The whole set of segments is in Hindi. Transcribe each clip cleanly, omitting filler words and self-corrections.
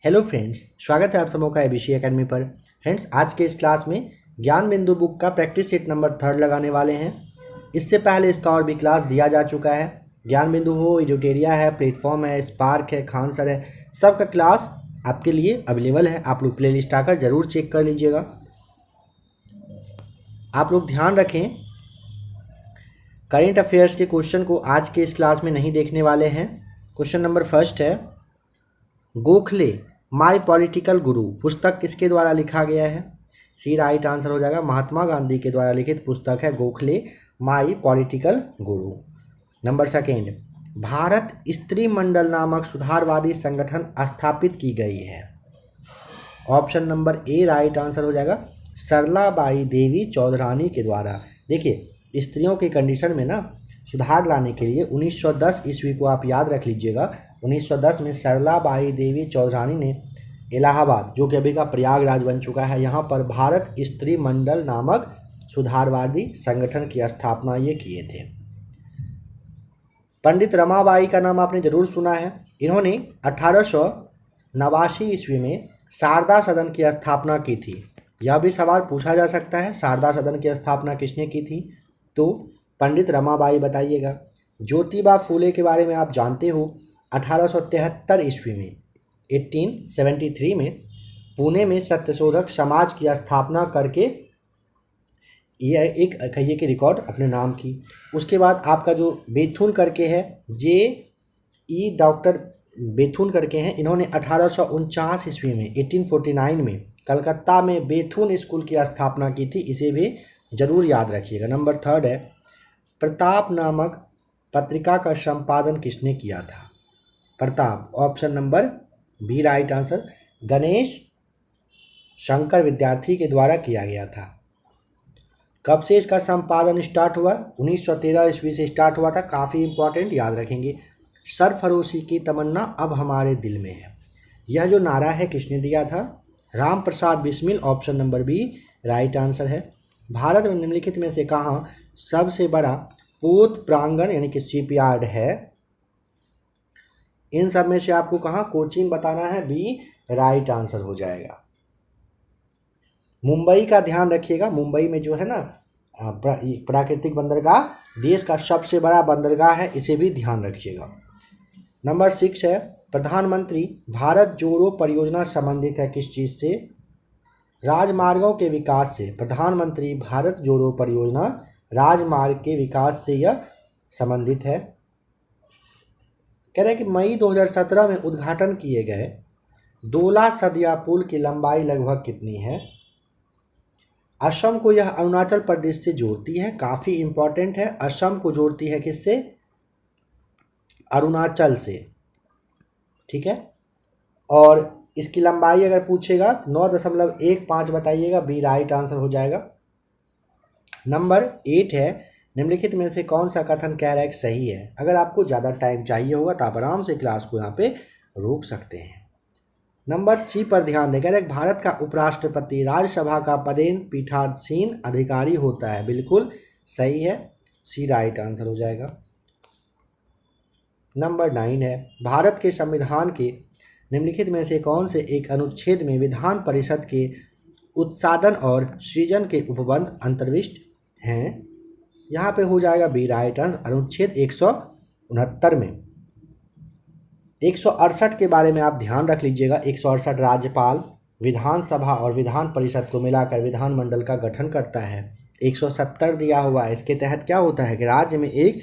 हेलो फ्रेंड्स, स्वागत है आप सबों का एबीसी एकेडमी पर। फ्रेंड्स, आज के इस क्लास में ज्ञान बिंदु बुक का प्रैक्टिस सेट नंबर 3 लगाने वाले हैं। इससे पहले इसका और भी क्लास दिया जा चुका है। ज्ञान बिंदु हो, एजुटेरिया है, प्लेटफॉर्म है, स्पार्क है, खान सर है, सबका क्लास आपके लिए अवेलेबल है। आप लोग प्ले लिस्ट आकर ज़रूर चेक कर लीजिएगा। आप लोग ध्यान रखें, करेंट अफेयर्स के क्वेश्चन को आज के इस क्लास में नहीं देखने वाले हैं। क्वेश्चन नंबर फर्स्ट है, गोखले माय पॉलिटिकल गुरु पुस्तक किसके द्वारा लिखा गया है? सी राइट आंसर हो जाएगा। महात्मा गांधी के द्वारा लिखित पुस्तक है Gokhale my political Guru. Number second, Bharat स्त्री मंडल नामक सुधारवादी संगठन स्थापित की गई है। Option number A right answer हो जाएगा, सरलाबाई देवी चौधरानी के द्वारा। देखिए, स्त्रियों के कंडीशन में ना सुधार लाने के लिए 1910 ईस्वी को आप याद रख लीजिएगा। 1910 में सरलाबाई देवी चौधरानी ने इलाहाबाद, जो कि अभी का प्रयागराज बन चुका है, यहाँ पर भारत स्त्री मंडल नामक सुधारवादी संगठन की स्थापना ये किए थे। पंडित रमाबाई का नाम आपने जरूर सुना है। इन्होंने 1889 ईस्वी में शारदा सदन की स्थापना की थी। यह भी सवाल पूछा जा सकता है, शारदा सदन की स्थापना किसने की थी? तो पंडित रमाबाई बताइएगा। ज्योतिबा फूले के बारे में आप जानते हो, 1873 ईस्वी में 1873 में पुणे में सत्यशोधक समाज की स्थापना करके यह एक कहिए कि रिकॉर्ड अपने नाम की। उसके बाद आपका जो बेथुन करके है, डॉक्टर बेथुन करके हैं, इन्होंने 1849 ईस्वी में 1849 में कलकत्ता में बेथुन स्कूल की स्थापना की थी। इसे भी जरूर याद रखिएगा। नंबर थर्ड है, प्रताप नामक पत्रिका का संपादन किसने किया था? Pratap, option number B right answer, Ganesh Shankar Vidyarthi के द्वारा किया गया था। कब से इसका संपादन स्टार्ट हुआ? 1913 ईस्वी से स्टार्ट हुआ था। काफ़ी इंपॉर्टेंट, याद रखेंगे। सरफरोशी की तमन्ना अब हमारे दिल में है, यह जो नारा है किसने दिया था? Ram Prasad Bismil, option number B right answer है। भारत में निम्नलिखित में से कहाँ सबसे बड़ा पोत प्रांगण यानी कि शिपयार्ड है? इन सब में से आपको कहाँ कोचीन बताना है, बी राइट आंसर हो जाएगा। मुंबई का ध्यान रखिएगा। मुंबई में जो है ना प्राकृतिक बंदरगाह देश का सबसे बड़ा बंदरगाह है, इसे भी ध्यान रखिएगा। नंबर 6 है, प्रधानमंत्री भारत जोड़ो परियोजना संबंधित है किस चीज़ से? राजमार्गों के विकास से। प्रधानमंत्री भारत जोड़ो परियोजना राजमार्ग के विकास से यह संबंधित है। कह रहे हैं कि मई 2017 में उद्घाटन किए गए दोला सदिया पुल की लंबाई लगभग कितनी है? असम को यह अरुणाचल प्रदेश से जोड़ती है। काफ़ी इंपॉर्टेंट है, असम को जोड़ती है किससे? अरुणाचल से, ठीक है। और इसकी लंबाई अगर पूछेगा 9.15 बताइएगा, बी राइट आंसर हो जाएगा। नंबर 8 है, निम्नलिखित में से कौन सा कथन कह रहा है कि सही है? अगर आपको ज़्यादा टाइम चाहिए होगा तो आप आराम से क्लास को यहाँ पे रोक सकते हैं। नंबर सी पर ध्यान दें। कह रहे भारत का उपराष्ट्रपति राज्यसभा का पदेन पीठासीन अधिकारी होता है। बिल्कुल सही है, सी राइट आंसर हो जाएगा। नंबर 9 है, भारत के संविधान के निम्नलिखित में से कौन से एक अनुच्छेद में विधान परिषद के उत्साधन और सृजन के उपबंध अंतर्विष्ट हैं? यहाँ पे हो जाएगा बी राइट आंसर, अनुच्छेद 169 में। 168 के बारे में आप ध्यान रख लीजिएगा। 168 राज्यपाल, विधानसभा और विधान परिषद को मिलाकर विधानमंडल का गठन करता है। 170 दिया हुआ है, इसके तहत क्या होता है कि राज्य में एक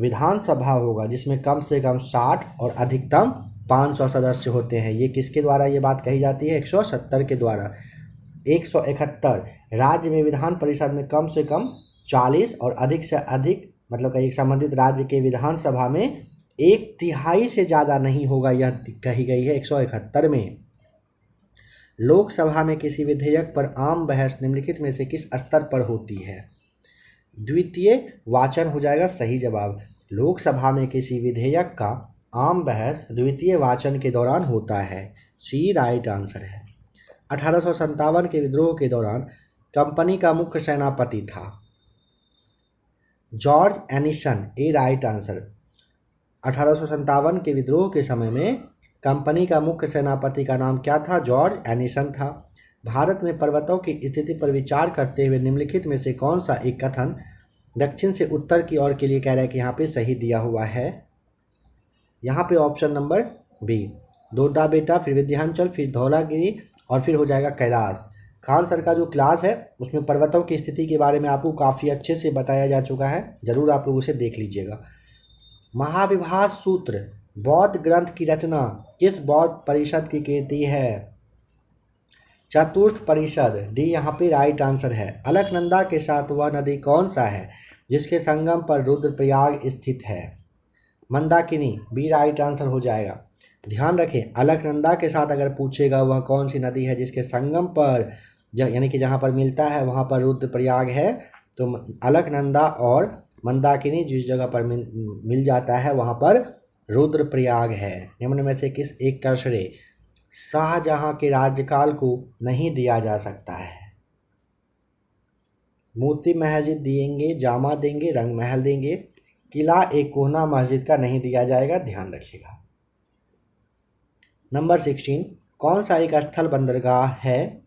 विधानसभा होगा जिसमें कम से कम 60 और अधिकतम 500 सदस्य होते हैं। ये किसके द्वारा ये बात कही जाती है? 170 के द्वारा। 171 राज्य में विधान परिषद में कम से कम 40 और अधिक से अधिक, मतलब एक संबंधित राज्य के विधानसभा में 1/3 से ज़्यादा नहीं होगा, यह कही गई है 171 में। लोकसभा में किसी विधेयक पर आम बहस निम्नलिखित में से किस स्तर पर होती है? द्वितीय वाचन हो जाएगा सही जवाब। लोकसभा में किसी विधेयक का आम बहस द्वितीय वाचन के दौरान होता है, सी राइट आंसर है। 1857 के विद्रोह के दौरान कंपनी का मुख्य सेनापति था जॉर्ज एनिसन, ए राइट आंसर। 1857 के विद्रोह के समय में कंपनी का मुख्य सेनापति का नाम क्या था? जॉर्ज एनिसन था। भारत में पर्वतों की स्थिति पर विचार करते हुए निम्नलिखित में से कौन सा एक कथन दक्षिण से उत्तर की ओर के लिए कह रहा है कि यहाँ पे सही दिया हुआ है? यहाँ पे ऑप्शन नंबर बी, डोडा बेटा, फिर विंध्याचल, फिर धौलागिरी और फिर हो जाएगा कैलाश। खान सर का जो क्लास है उसमें पर्वतों की स्थिति के बारे में आपको काफ़ी अच्छे से बताया जा चुका है, ज़रूर आप लोग उसे देख लीजिएगा। महाविभास सूत्र बौद्ध ग्रंथ की रचना किस बौद्ध परिषद की कृति है? चतुर्थ परिषद, डी यहाँ पे राइट आंसर है। अलकनंदा के साथ वह नदी कौन सा है जिसके संगम पर रुद्रप्रयाग स्थित है? मंदाकिनी, बी राइट आंसर हो जाएगा। ध्यान रखें, अलकनंदा के साथ अगर पूछेगा वह कौन सी नदी है जिसके संगम पर यानी कि जहाँ पर मिलता है वहाँ पर रुद्रप्रयाग है, तो अलकनंदा और मंदाकिनी जिस जगह पर मिल जाता है वहाँ पर रुद्रप्रयाग है। निम्न में से किस एक का श्रेय शाहजहां के राज्यकाल को नहीं दिया जा सकता है? मोती मस्जिद देंगे, जामा देंगे, रंग महल देंगे, किला एक कोहना मस्जिद का नहीं दिया जाएगा, ध्यान रखिएगा। नंबर 16, कौन सा एक स्थल बंदरगाह है?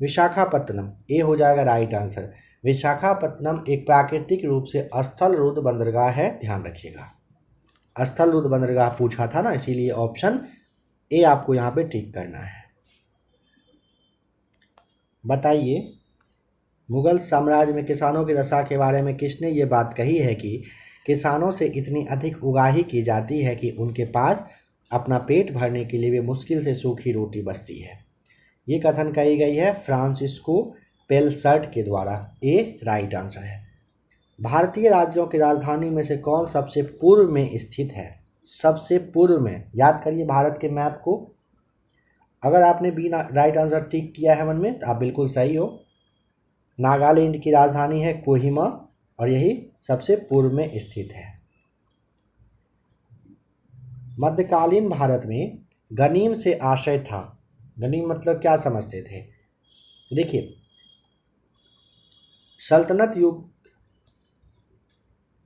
विशाखापत्तनम, ए हो जाएगा राइट आंसर। विशाखापत्तनम एक प्राकृतिक रूप से स्थल रुद्ध बंदरगाह है, ध्यान रखिएगा। स्थल रुद्ध बंदरगाह पूछा था ना, इसीलिए ऑप्शन ए आपको यहाँ पे ठीक करना है। बताइए, मुगल साम्राज्य में किसानों की दशा के बारे में किसने ये बात कही है कि किसानों से इतनी अधिक उगाही की जाती है कि उनके पास अपना पेट भरने के लिए भी मुश्किल से सूखी रोटी बचती है? ये कथन कही गई है फ्रांसिस्को पेलसर्ट के द्वारा, ए राइट आंसर है। भारतीय राज्यों की राजधानी में से कौन सबसे पूर्व में स्थित है? सबसे पूर्व में, याद करिए भारत के मैप को। अगर आपने बी राइट आंसर टिक किया है मन में तो आप बिल्कुल सही हो। नागालैंड की राजधानी है कोहिमा और यही सबसे पूर्व में स्थित है। मध्यकालीन भारत में गनीम से आशय था। गनीम मतलब क्या समझते थे? देखिए, सल्तनत युग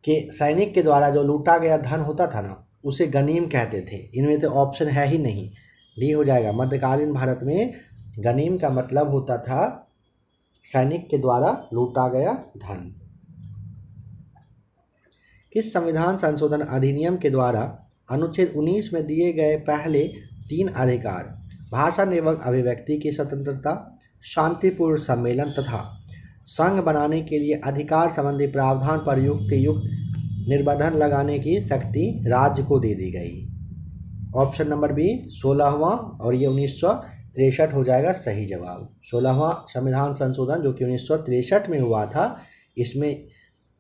के सैनिक के द्वारा जो लूटा गया धन होता था ना, उसे गनीम कहते थे। इनमें तो ऑप्शन है ही नहीं, डी हो जाएगा। मध्यकालीन भारत में गनीम का मतलब होता था सैनिक के द्वारा लूटा गया धन। किस संविधान संशोधन अधिनियम के द्वारा अनुच्छेद 19 में दिए गए पहले 3 अधिकार भाषण एवं अभिव्यक्ति की स्वतंत्रता, शांतिपूर्ण सम्मेलन तथा संघ बनाने के लिए अधिकार संबंधी प्रावधान पर युक्त निर्बंधन लगाने की शक्ति राज्य को दे दी गई? ऑप्शन नंबर बी 16वां और ये 1963 हो जाएगा सही जवाब। 16वां संविधान संशोधन जो कि 1963 में हुआ था, इसमें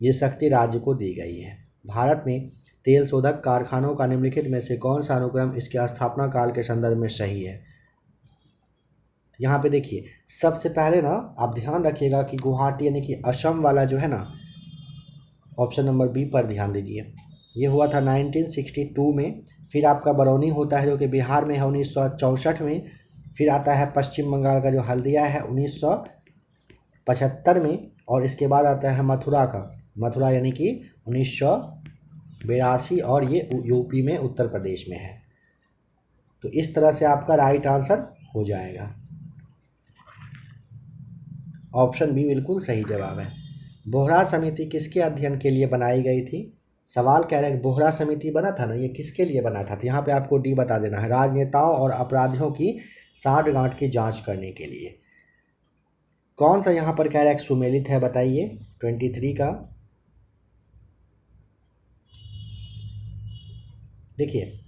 ये शक्ति राज्य को दी गई है। भारत में तेल शोधक कारखानों का निम्नलिखित में से कौन सा अनुक्रम इसके स्थापना काल के संदर्भ में सही है? यहाँ पे देखिए, सबसे पहले ना आप ध्यान रखिएगा कि गुवाहाटी यानी कि असम वाला जो है ना, ऑप्शन नंबर बी पर ध्यान दीजिए। ये हुआ था 1962 में। फिर आपका बरौनी होता है जो कि बिहार में है 1964 में। फिर आता है पश्चिम बंगाल का जो हल्दिया है 1975 में। और इसके बाद आता है मथुरा यानी कि 1982 और ये यूपी में, उत्तर प्रदेश में है। तो इस तरह से आपका राइट आंसर हो जाएगा। ऑप्शन बी बिल्कुल सही जवाब है। बोहरा समिति किसके अध्ययन के लिए बनाई गई थी? सवाल कह रहे हैं बोहरा समिति बना था ना, ये किसके लिए बना था? तो यहाँ पे आपको डी बता देना है, राजनेताओं और अपराधियों की सांठगांठ की जांच करने के लिए। कौन सा यहाँ पर कह रहा है सुमेलित है? बताइए 23 का। देखिए,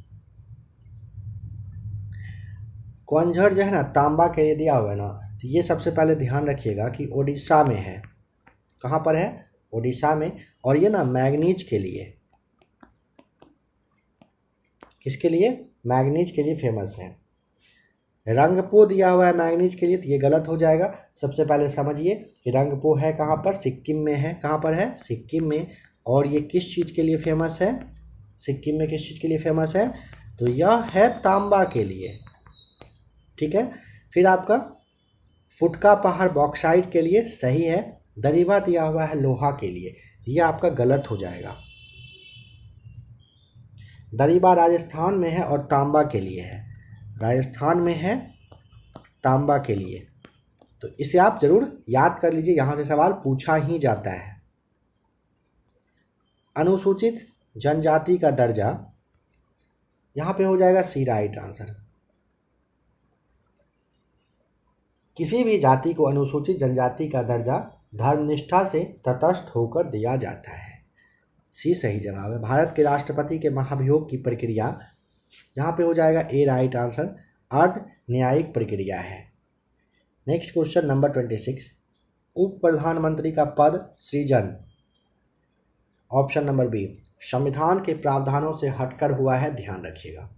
क्वंझर जो है ना, तांबा के लिए दिया हुआ है ना, तो ये सबसे पहले ध्यान रखिएगा कि ओडिशा में है। कहाँ पर है? ओडिशा में। और ये ना मैग्नीज के लिए, किसके लिए? मैग्नीज के लिए फेमस है। रंगपो दिया हुआ है मैग्नीज के लिए, तो ये गलत हो जाएगा। सबसे पहले समझिए कि रंगपो है कहाँ पर? सिक्किम में है। कहाँ पर है? सिक्किम में। और ये किस चीज़ के लिए फेमस है? सिक्किम में किस चीज़ के लिए फेमस है? तो यह है तांबा के लिए। ठीक है। फिर आपका फुटका पहाड़ बॉक्साइट के लिए सही है। दरीबा दिया हुआ है लोहा के लिए, यह आपका गलत हो जाएगा। दरीबा राजस्थान में है और तांबा के लिए है। राजस्थान में है, तांबा के लिए। तो इसे आप जरूर याद कर लीजिए, यहाँ से सवाल पूछा ही जाता है। अनुसूचित जनजाति का दर्जा, यहाँ पे हो जाएगा सी राइट आंसर। किसी भी जाति को अनुसूचित जनजाति का दर्जा धर्मनिष्ठा से तटस्थ होकर दिया जाता है। सी सही जवाब है। भारत के राष्ट्रपति के महाभियोग की प्रक्रिया, यहाँ पे हो जाएगा ए राइट आंसर, अर्ध न्यायिक प्रक्रिया है। नेक्स्ट क्वेश्चन नंबर 26, उप प्रधानमंत्री का पद सृजन, ऑप्शन नंबर बी, संविधान के प्रावधानों से हटकर हुआ है, ध्यान रखिएगा।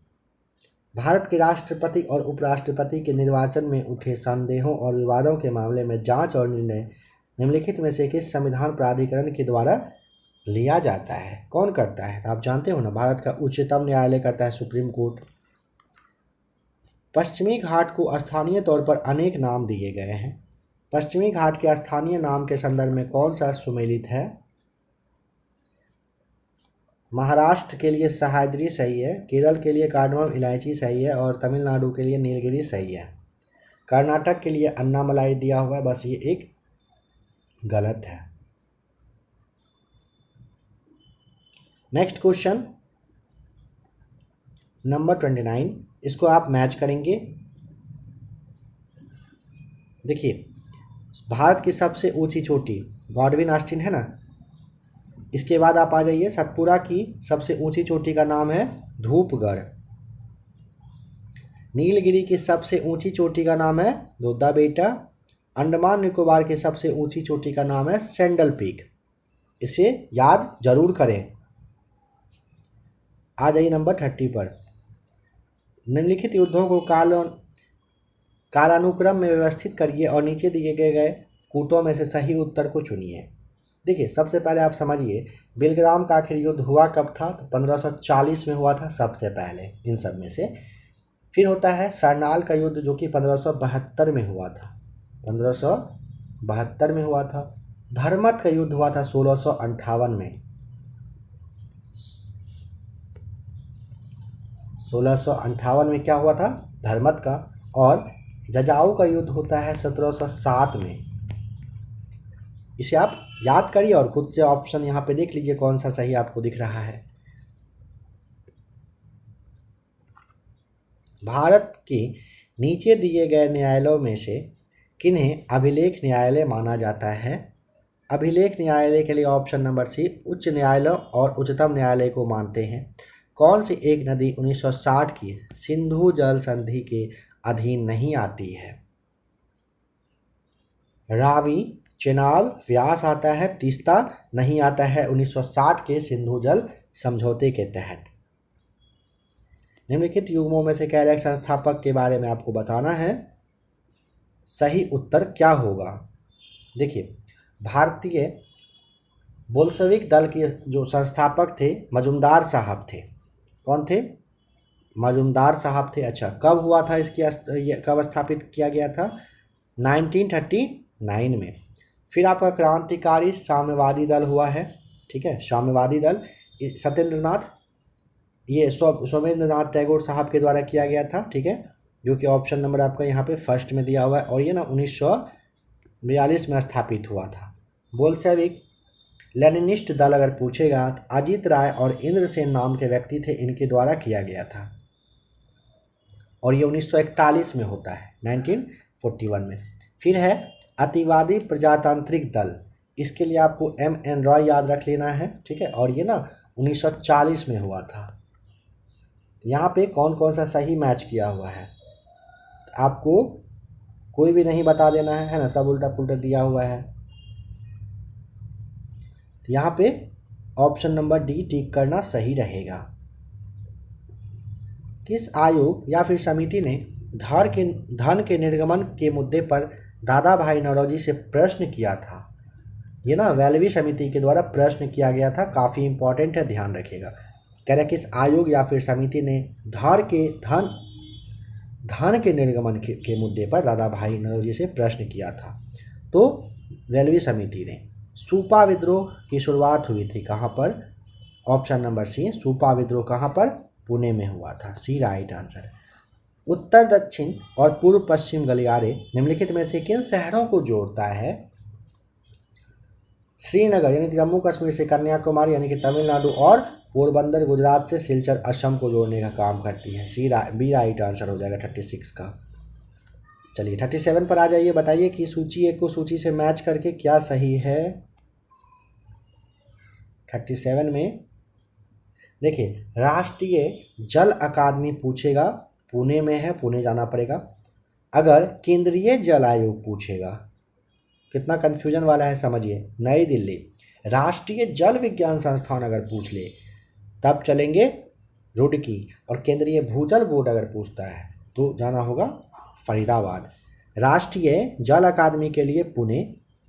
भारत के राष्ट्रपति और उपराष्ट्रपति के निर्वाचन में उठे संदेहों और विवादों के मामले में जांच और निर्णय निम्नलिखित में से किस संविधान प्राधिकरण के द्वारा लिया जाता है? कौन करता है? तो आप जानते हो ना, भारत का उच्चतम न्यायालय करता है, सुप्रीम कोर्ट। पश्चिमी घाट को स्थानीय तौर पर अनेक नाम दिए गए हैं। पश्चिमी घाट के स्थानीय नाम के संदर्भ में कौन सा सुमेलित है? महाराष्ट्र के लिए सह्याद्री सही है, केरल के लिए कार्डमम इलायची सही है और तमिलनाडु के लिए नीलगिरी सही है। कर्नाटक के लिए अन्नामलाई दिया हुआ है, बस ये एक गलत है। नेक्स्ट क्वेश्चन नंबर 29, इसको आप मैच करेंगे। देखिए, भारत की सबसे ऊंची चोटी गॉडविन ऑस्टिन है ना, इसके बाद आप आ जाइए, सतपुरा की सबसे ऊंची चोटी का नाम है धूपगढ़। नीलगिरी की सबसे ऊंची चोटी का नाम है दोदा बेटा। अंडमान निकोबार की सबसे ऊंची चोटी का नाम है सैंडल पीक। इसे याद जरूर करें। आ जाइए नंबर 30 पर। निम्नलिखित युद्धों को कालानुक्रम में व्यवस्थित करिए और नीचे दिए गए कूटों में से सही उत्तर को चुनिए। देखिए, सबसे पहले आप समझिए, बेलग्राम का आखिरी युद्ध हुआ कब था? तो 1540 में हुआ था, सबसे पहले इन सब में से। फिर होता है सरनाल का युद्ध, जो कि 1572 में हुआ था, 1572 में हुआ था। धर्मत का युद्ध हुआ था 1658 में, 1658 में क्या हुआ था? धर्मत का। और जजाऊ का युद्ध होता है 1707 में। इसे आप याद करिए और खुद से ऑप्शन यहाँ पे देख लीजिए कौन सा सही आपको दिख रहा है। भारत के नीचे दिए गए न्यायालयों में से किन्हें अभिलेख न्यायालय माना जाता है? अभिलेख न्यायालय के लिए ऑप्शन नंबर सी, उच्च न्यायालय और उच्चतम न्यायालय को मानते हैं। कौन सी एक नदी 1960 की सिंधु जल संधि के अधीन नहीं आती है? रावी, चेनाब, व्यास आता है, तीस्ता नहीं आता है 1960 के सिंधु जल समझौते के तहत। निम्नलिखित युग्मों में से कैरेक्ट संस्थापक के बारे में आपको बताना है, सही उत्तर क्या होगा? देखिए, भारतीय बोल्शेविक दल के जो संस्थापक थे मजुमदार साहब थे। कौन थे? मजुमदार साहब थे। अच्छा, कब हुआ था कब स्थापित किया गया था? 1939 में। फिर आपका क्रांतिकारी साम्यवादी दल हुआ है, ठीक है, साम्यवादी दल सत्येंद्रनाथ, ये सोमेंद्रनाथ टैगोर साहब के द्वारा किया गया था, ठीक है, जो कि ऑप्शन नंबर आपका यहाँ पे फर्स्ट में दिया हुआ है। और ये ना 1942 में स्थापित हुआ था। बोल्शेविक लेनिनिस्ट दल अगर पूछेगा तो अजीत राय और इंद्रसेन नाम के व्यक्ति थे, इनके द्वारा किया गया था और ये 1941 में होता है, 1941 में। फिर है अतिवादी प्रजातांत्रिक दल, इसके लिए आपको M.N. रॉय याद रख लेना है, ठीक है, और ये ना 1940 में हुआ था। यहाँ पे कौन कौन सा सही मैच किया हुआ है आपको कोई भी नहीं बता देना है ना, सब उल्टा पुल्टा दिया हुआ है। तो यहाँ पे ऑप्शन नंबर डी टिक करना सही रहेगा। किस आयोग या फिर समिति ने धन के निर्गमन के मुद्दे पर दादा भाई नौरोजी से प्रश्न किया था? ये ना वेलवी समिति के द्वारा प्रश्न किया गया था, काफ़ी इंपॉर्टेंट है, ध्यान रखिएगा। कह रहे किस आयोग या फिर समिति ने धन के निर्गमन के मुद्दे पर दादा भाई नौरोजी से प्रश्न किया था? तो वेलवी समिति ने। सूपा विद्रोह की शुरुआत हुई थी कहाँ पर? ऑप्शन नंबर सी, सूपा विद्रोह कहाँ पर? पुणे में हुआ था, सी राइट आंसर। उत्तर दक्षिण और पूर्व पश्चिम गलियारे निम्नलिखित में से किन शहरों को जोड़ता है? श्रीनगर यानी कि जम्मू कश्मीर से कन्याकुमारी यानी कि तमिलनाडु, और पोरबंदर गुजरात से सिलचर असम को जोड़ने का काम करती है। बी राइट आंसर हो जाएगा 36 का। चलिए 37 पर आ जाइए, बताइए कि सूची एक को सूची से मैच करके क्या सही है। 37 में देखिए, राष्ट्रीय जल अकादमी पूछेगा, पुणे में है, पुणे जाना पड़ेगा। अगर केंद्रीय जल आयोग पूछेगा, कितना कन्फ्यूजन वाला है समझिए, नई दिल्ली। राष्ट्रीय जल विज्ञान संस्थान अगर पूछ ले तब चलेंगे रुड़की, और केंद्रीय भूजल बोर्ड अगर पूछता है तो जाना होगा फरीदाबाद। राष्ट्रीय जल अकादमी के लिए पुणे,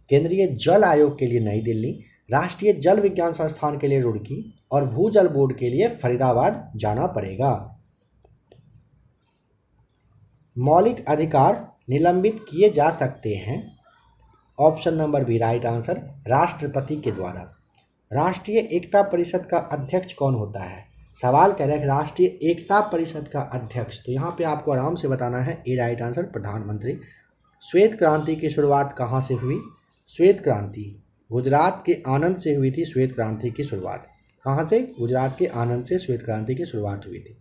केंद्रीय जल आयोग के लिए नई दिल्ली, राष्ट्रीय जल विज्ञान संस्थान के लिए रुड़की और भूजल बोर्ड के लिए फरीदाबाद जाना पड़ेगा। मौलिक अधिकार निलंबित किए जा सकते हैं, option number B right answer, राष्ट्रपति के द्वारा। राष्ट्रीय एकता परिषद का अध्यक्ष कौन होता है? सवाल कह रहा है राष्ट्रीय एकता परिषद का अध्यक्ष, तो यहाँ पे आपको आराम से बताना है ए राइट आंसर, प्रधानमंत्री। श्वेत क्रांति की शुरुआत कहाँ से हुई? श्वेत क्रांति गुजरात के आनंद से हुई थी। श्वेत क्रांति की शुरुआत कहाँ से? गुजरात के आनंद से श्वेत क्रांति की शुरुआत हुई थी।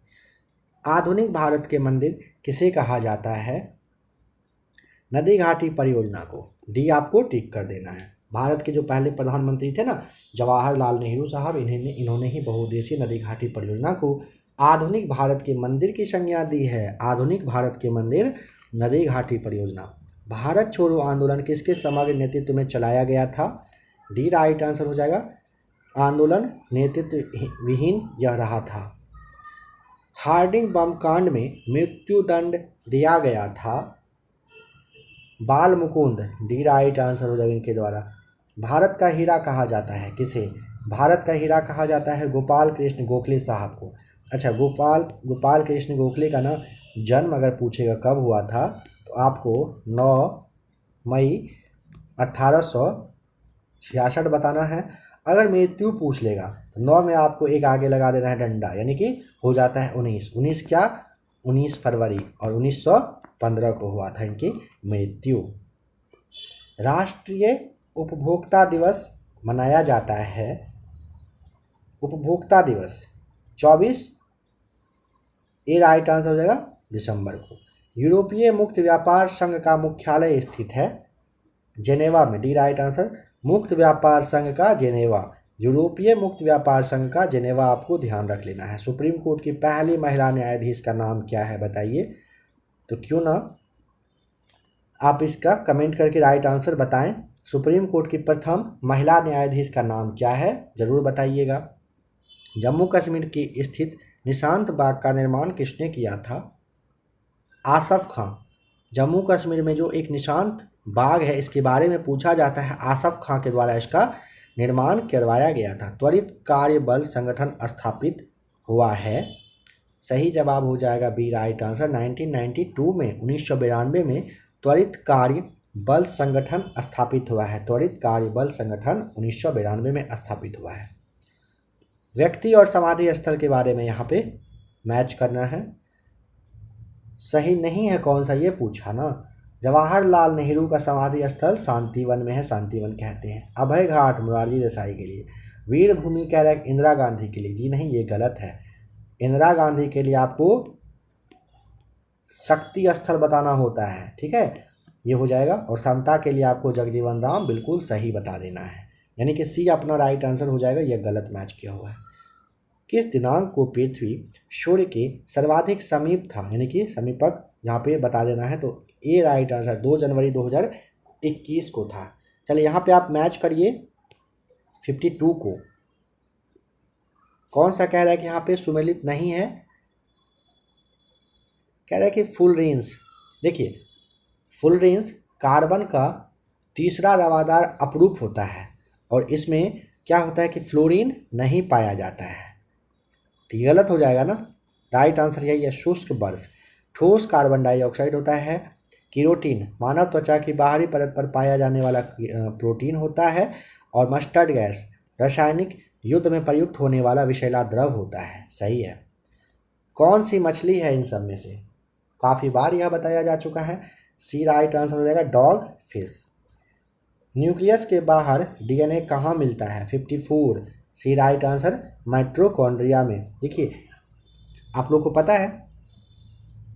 आधुनिक भारत के मंदिर किसे कहा जाता है? नदी घाटी परियोजना को, डी आपको टिक कर देना है। भारत के जो पहले प्रधानमंत्री थे ना, जवाहरलाल नेहरू साहब, इन्होंने ही बहुउद्देशीय नदी घाटी परियोजना को आधुनिक भारत के मंदिर की संज्ञा दी है। आधुनिक भारत के मंदिर नदी घाटी परियोजना। भारत छोड़ो आंदोलन किसके समग्र नेतृत्व में चलाया गया था? डी राइट आंसर हो जाएगा, आंदोलन नेतृत्व विहीन यह रहा था। हार्डिंग बम कांड में मृत्युदंड दिया गया था बाल मुकुंद, डी राइट आंसर हो जाएगा इनके द्वारा। भारत का हीरा कहा जाता है किसे? भारत का हीरा कहा जाता है गोपाल कृष्ण गोखले साहब को। अच्छा, गोपाल कृष्ण गोखले का ना जन्म अगर पूछेगा कब हुआ था तो आपको 9 मई 1866 बताना है। अगर मृत्यु पूछ लेगा तो 9 में आपको एक आगे लगा देना है डंडा, यानी कि हो जाता है 19 क्या, 19 फरवरी, और 1915 को हुआ था इनकी मृत्यु। राष्ट्रीय उपभोक्ता दिवस मनाया जाता है, उपभोक्ता दिवस 24 ए राइट आंसर हो जाएगा दिसंबर को। यूरोपीय मुक्त व्यापार संघ का मुख्यालय स्थित है जेनेवा में, डी राइट आंसर। मुक्त व्यापार संघ का जेनेवा, यूरोपीय मुक्त व्यापार संघ का जेनेवा आपको ध्यान रख लेना है। सुप्रीम कोर्ट की पहली महिला न्यायाधीश का नाम क्या है बताइए? तो क्यों ना आप इसका कमेंट करके राइट आंसर बताएं। सुप्रीम कोर्ट की प्रथम महिला न्यायाधीश का नाम क्या है, जरूर बताइएगा। जम्मू कश्मीर की स्थित निशांत बाग का निर्माण किसने किया था? आसफ खां। जम्मू कश्मीर में जो एक निशांत बाग है इसके बारे में पूछा जाता है, आसफ खां के द्वारा इसका निर्माण करवाया गया था। त्वरित कार्य बल संगठन स्थापित हुआ है, सही जवाब हो जाएगा बी राइट आंसर। 1992 में 1992 में त्वरित कार्य बल संगठन स्थापित हुआ है। त्वरित कार्य बल संगठन 1992 में स्थापित हुआ है। व्यक्ति और समाधि स्थल के बारे में यहाँ पे मैच करना है, सही नहीं है कौन सा ये पूछा ना। जवाहरलाल नेहरू का समाधि स्थल शांतिवन में है, शांतिवन कहते हैं। अभय घाट मोरारजी देसाई के लिए, वीर भूमि कह रहा है इंदिरा गांधी के लिए, जी नहीं ये गलत है। इंदिरा गांधी के लिए आपको शक्ति स्थल बताना होता है, ठीक है, ये हो जाएगा। और समता के लिए आपको जगजीवन राम बिल्कुल सही बता देना है, यानी कि सी अपना राइट आंसर हो जाएगा, यह गलत मैच किया हुआ है। किस दिनांक को पृथ्वी सूर्य के सर्वाधिक समीप था, यानी कि समीपक यहाँ पे बता देना है, तो ए राइट आंसर 2 जनवरी 2021 को था। चलिए यहाँ पे आप मैच करिए 52 को। कौन सा कह रहा है कि यहाँ पे सुमेलित नहीं है? कह रहा है कि फुल रेंज। देखिए फुल रेंज कार्बन का तीसरा रवादार अपरूप होता है और इसमें क्या होता है कि फ्लोरीन नहीं पाया जाता है, तो ये गलत हो जाएगा ना। राइट आंसर यही है, शुष्क बर्फ। ठोस कार्बन डाइऑक्साइड होता है। केरोटीन मानव त्वचा की बाहरी परत पर पाया जाने वाला प्रोटीन होता है। और मस्टर्ड गैस रासायनिक युद्ध में प्रयुक्त होने वाला विषैला द्रव होता है, सही है। कौन सी मछली है इन सब में से? काफ़ी बार यह बताया जा चुका है। सी राइट आंसर हो जाएगा डॉग फिश। न्यूक्लियस के बाहर डीएनए कहाँ मिलता है? 54। सी राइट आंसर माइटोकॉन्ड्रिया में। देखिए आप लोग को पता है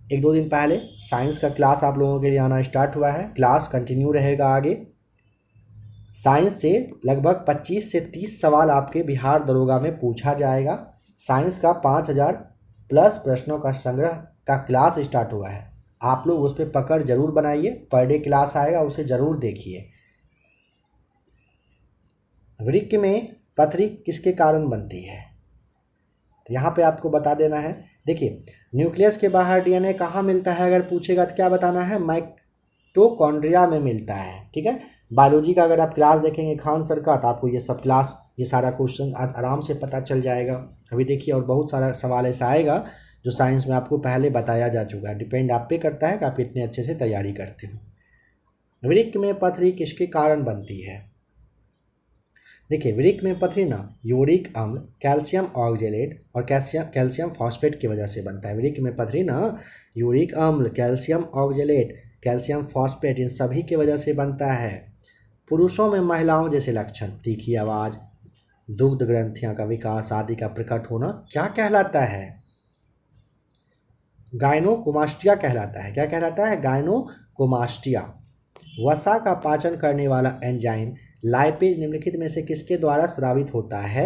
एक दो दिन पहले साइंस का क्लास आप लोगों के लिए आना स्टार्ट हुआ है। क्लास कंटिन्यू रहेगा आगे। साइंस से लगभग 25 से 30 सवाल आपके बिहार दरोगा में पूछा जाएगा। साइंस का 5000 प्लस प्रश्नों का संग्रह का क्लास स्टार्ट हुआ है। आप लोग उस पर पकड़ जरूर बनाइए। पर डे क्लास आएगा, उसे जरूर देखिए। वृक्क में पथरी किसके कारण बनती है? तो यहाँ पे आपको बता देना है। देखिए न्यूक्लियस के बाहर डीएनए कहाँ मिलता है अगर पूछेगा तो क्या बताना है? माइटोकॉन्ड्रिया में मिलता है। ठीक है, बायोलॉजी का अगर आप क्लास देखेंगे खान सर का तो आपको ये सब क्लास ये सारा क्वेश्चन आराम से पता चल जाएगा। अभी देखिए और बहुत सारा सवाल ऐसा आएगा जो साइंस में आपको पहले बताया जा चुका है। डिपेंड आप पे करता है कि आप कितने अच्छे से तैयारी करते हो। वृक्क में पथरी किसके कारण बनती है? देखिए वृक्क में पथरी ना यूरिक अम्ल, कैल्शियम ऑक्जेलेट और कैल्शियम फॉस्फेट की वजह से बनता है। वृक्क में पथरी ना यूरिक अम्ल, कैल्शियम ऑक्जेलेट, कैल्शियम फॉस्फेट इन सभी की वजह से बनता है। पुरुषों में महिलाओं जैसे लक्षण, तीखी आवाज़, दुग्ध ग्रंथियां का विकास आदि का प्रकट होना क्या कहलाता है? गायनोकोमास्टिया कहलाता है। क्या कहलाता है? गायनोकोमास्टिया। वसा का पाचन करने वाला एंजाइम लाइपेज निम्नलिखित में से किसके द्वारा स्रावित होता है?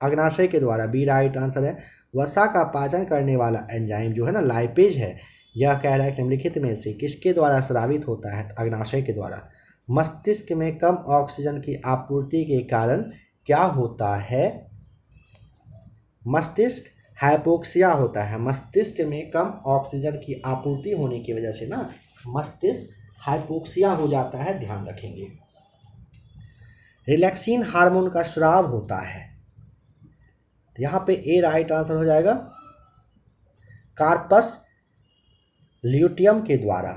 अग्नाशय के द्वारा। बी राइट आंसर है। वसा का पाचन करने वाला एंजाइम जो है ना लाइपेज है, यह कह रहा है कि निम्नलिखित में से किसके द्वारा स्रावित होता है? अग्नाशय के द्वारा। मस्तिष्क में कम ऑक्सीजन की आपूर्ति के कारण क्या होता है? मस्तिष्क हाइपोक्सिया होता है। मस्तिष्क में कम ऑक्सीजन की आपूर्ति होने की वजह से ना मस्तिष्क हाइपोक्सिया हो जाता है, ध्यान रखेंगे। रिलैक्सिन हार्मोन का स्राव होता है। यहाँ पे ए राइट आंसर हो जाएगा। कार्पस ल्यूटियम के द्वारा।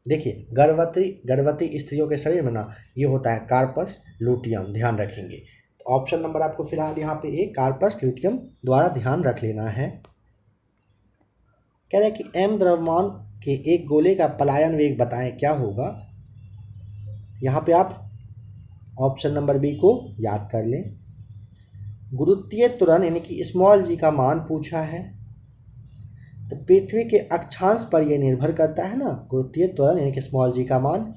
देखिए गर्भवती स्त्रियों के शरीर में ना ये होता है कार्पस ल्यूटियम, ध्यान रखेंगे। तो ऑप्शन नंबर आपको फिलहाल यहाँ पे ए कार्पस ल्यूटियम द्वारा ध्यान रख लेना है। कह रहे हैं कि एम द्रव्यमान के एक गोले का पलायन वेग बताएं, क्या होगा? यहाँ पे आप ऑप्शन नंबर बी को याद कर लें। गुरुत्वीय त्वरण यानी कि स्मॉल जी का मान पूछा है, तो पृथ्वी के अक्षांश पर यह निर्भर करता है ना। गुरुत्वीय त्वरण यानी कि स्मॉल जी का मान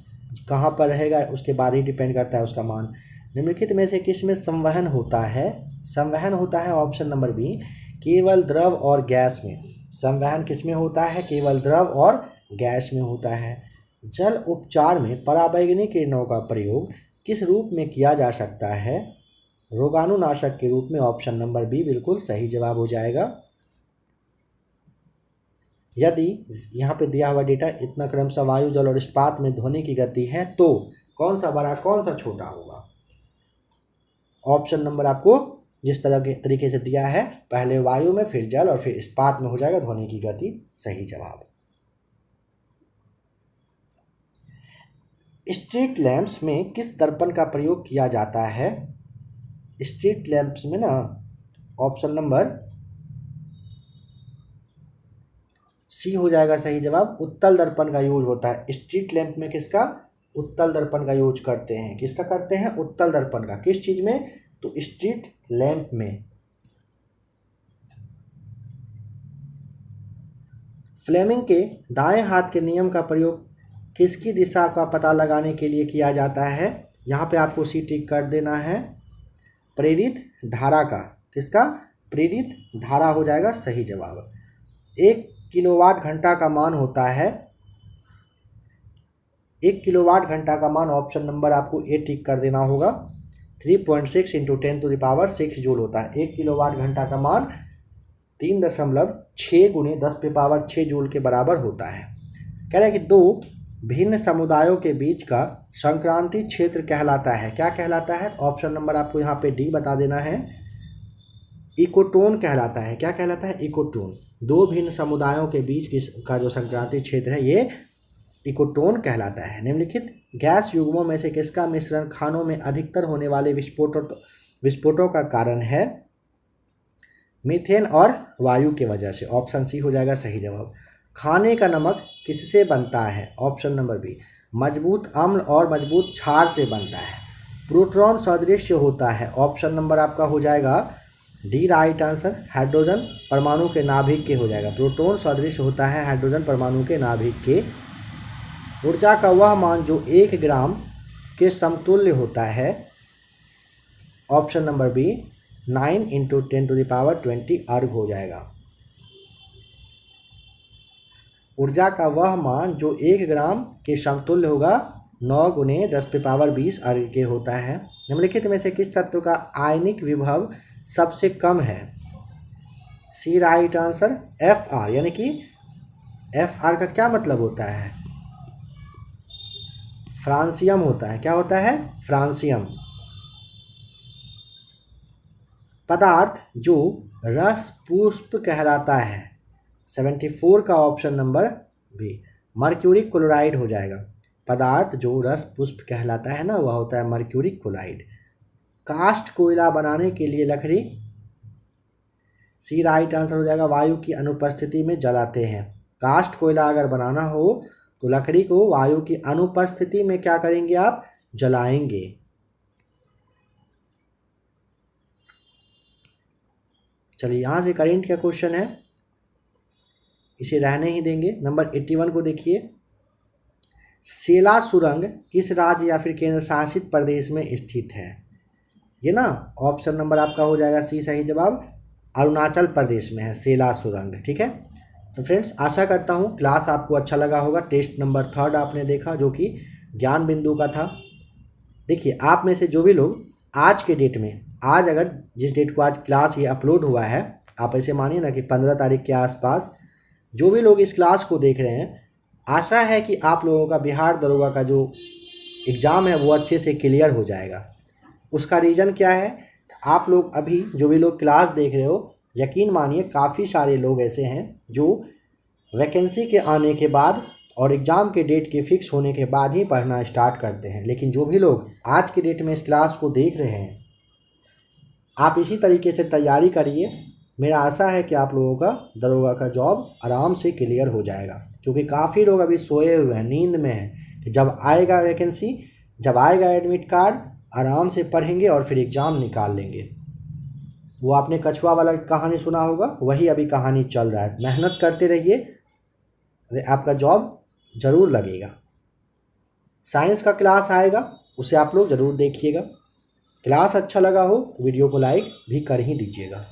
कहाँ पर रहेगा उसके बाद ही डिपेंड करता है उसका मान। निम्नलिखित में से किस में संवहन होता है? संवहन होता है ऑप्शन नंबर बी केवल द्रव और गैस में। संवहन किस में होता है? केवल द्रव और गैस में होता है। जल उपचार में पराबैंगनी किरणों का प्रयोग किस रूप में किया जा सकता है? रोगाणुनाशक के रूप में। ऑप्शन नंबर बी बिल्कुल सही जवाब हो जाएगा। यदि यहाँ पे दिया हुआ डेटा इतना क्रमशः वायु, जल और इस्पात में ध्वनि की गति है तो कौन सा बड़ा कौन सा छोटा होगा? ऑप्शन नंबर आपको जिस तरह के तरीके से दिया है, पहले वायु में फिर जल और फिर इस्पात में हो जाएगा ध्वनि की गति, सही जवाब। स्ट्रीट लैंप्स में किस दर्पण का प्रयोग किया जाता है? स्ट्रीट लैंप्स में ना ऑप्शन नंबर सी हो जाएगा सही जवाब। उत्तल दर्पण का यूज होता है स्ट्रीट लैंप में। किसका? उत्तल दर्पण का यूज करते हैं। किसका करते हैं? उत्तल दर्पण का। किस चीज में? तो स्ट्रीट लैंप में। फ्लेमिंग के दाएं हाथ के नियम का प्रयोग किसकी दिशा का पता लगाने के लिए किया जाता है? यहाँ पे आपको सी टिक कर देना है। प्रेरित धारा का। किसका? प्रेरित धारा हो जाएगा सही जवाब। 1 किलोवाट घंटा का मान होता है। 1 किलोवाट घंटा का मान ऑप्शन नंबर आपको ए टिक कर देना होगा। 3.6 × 10⁶ जूल होता है। 1 किलोवाट घंटा का मान 3.6 × 10⁶ जूल के बराबर होता है। कह रहे हैं कि दो भिन्न समुदायों के बीच का संक्रांति क्षेत्र कहलाता है। क्या कहलाता है? ऑप्शन नंबर आपको यहाँ पे डी बता देना है। इकोटोन कहलाता है। क्या कहलाता है? इकोटोन। दो भिन्न समुदायों के बीच का जो संक्रांति क्षेत्र है ये इकोटोन कहलाता है। निम्नलिखित गैस युग्मों में से किसका मिश्रण खानों में अधिकतर होने वाले विस्फोटों का कारण है? मीथेन और वायु के वजह से, ऑप्शन सी हो जाएगा सही जवाब। खाने का नमक किससे बनता है, ऑप्शन नंबर बी, मजबूत अम्ल और मजबूत क्षार से बनता है। प्रोटॉन सदृश होता है, ऑप्शन नंबर आपका हो जाएगा डी राइट आंसर, हाइड्रोजन परमाणु के नाभिक के हो जाएगा। प्रोटॉन सदृश होता है हाइड्रोजन परमाणु के नाभिक के। ऊर्जा का वह मान जो 1 ग्राम के समतुल्य होता है, ऑप्शन नंबर बी 9 × 10⁻20 अर्ग हो जाएगा। ऊर्जा का वह मान जो 1 ग्राम के समतुल्य होगा 9 × 10⁻20 अर्ग के होता है। निम्नलिखित में से किस तत्व का आयनिक विभव सबसे कम है, सी राइट आंसर, Fr, यानी कि Fr का क्या मतलब होता है, फ्रांसियम होता है। क्या होता है, फ्रांसियम। पदार्थ जो रस पुष्प कहलाता है, 74 का option number B, mercury chloride हो जाएगा। पदार्थ जो रस पुष्प कहलाता है ना, वह होता है मर्क्यूरी क्लोराइड। कास्ट कोयला बनाने के लिए लकड़ी, सी राइट आंसर हो जाएगा, वायु की अनुपस्थिति में जलाते हैं। कास्ट कोयला अगर बनाना हो तो लकड़ी को वायु की अनुपस्थिति में क्या करेंगे आप, जलाएंगे। चलिए यहाँ से करंट का क्वेश्चन है, इसे रहने ही देंगे। नंबर 81 को देखिए, सेला सुरंग किस राज्य या फिर केंद्र शासित प्रदेश में स्थित है, ये ना ऑप्शन नंबर आपका हो जाएगा सी सही जवाब, अरुणाचल प्रदेश में है सेला सुरंग। ठीक है, तो फ्रेंड्स आशा करता हूँ क्लास आपको अच्छा लगा होगा। टेस्ट नंबर 3 आपने देखा जो कि ज्ञान बिंदु का था। देखिए आप में से जो भी लोग आज के डेट में, आज अगर जिस डेट को आज क्लास ये अपलोड हुआ है, आप ऐसे मानिए ना कि 15 तारीख के आसपास जो भी लोग इस क्लास को देख रहे हैं, आशा है कि आप लोगों का बिहार दरोगा का जो एग्ज़ाम है वो अच्छे से क्लियर हो जाएगा। उसका रीज़न क्या है, आप लोग अभी जो भी लोग क्लास देख रहे हो, यकीन मानिए काफ़ी सारे लोग ऐसे हैं जो वैकेंसी के आने के बाद और एग्ज़ाम के डेट के फिक्स होने के बाद ही पढ़ना स्टार्ट करते हैं। लेकिन जो भी लोग आज के डेट में इस क्लास को देख रहे हैं, आप इसी तरीके से तैयारी करिए। मेरा आशा है कि आप लोगों का दरोगा का जॉब आराम से क्लियर हो जाएगा, क्योंकि काफ़ी लोग अभी सोए हुए हैं, नींद में हैं कि जब आएगा वैकेंसी, जब आएगा एडमिट कार्ड, आराम से पढ़ेंगे और फिर एग्ज़ाम निकाल लेंगे। वो आपने कछुआ वाला कहानी सुना होगा, वही अभी कहानी चल रहा है। मेहनत करते रहिए, आपका जॉब ज़रूर लगेगा। साइंस का क्लास आएगा, उसे आप लोग ज़रूर देखिएगा। क्लास अच्छा लगा हो तो वीडियो को लाइक भी कर ही दीजिएगा।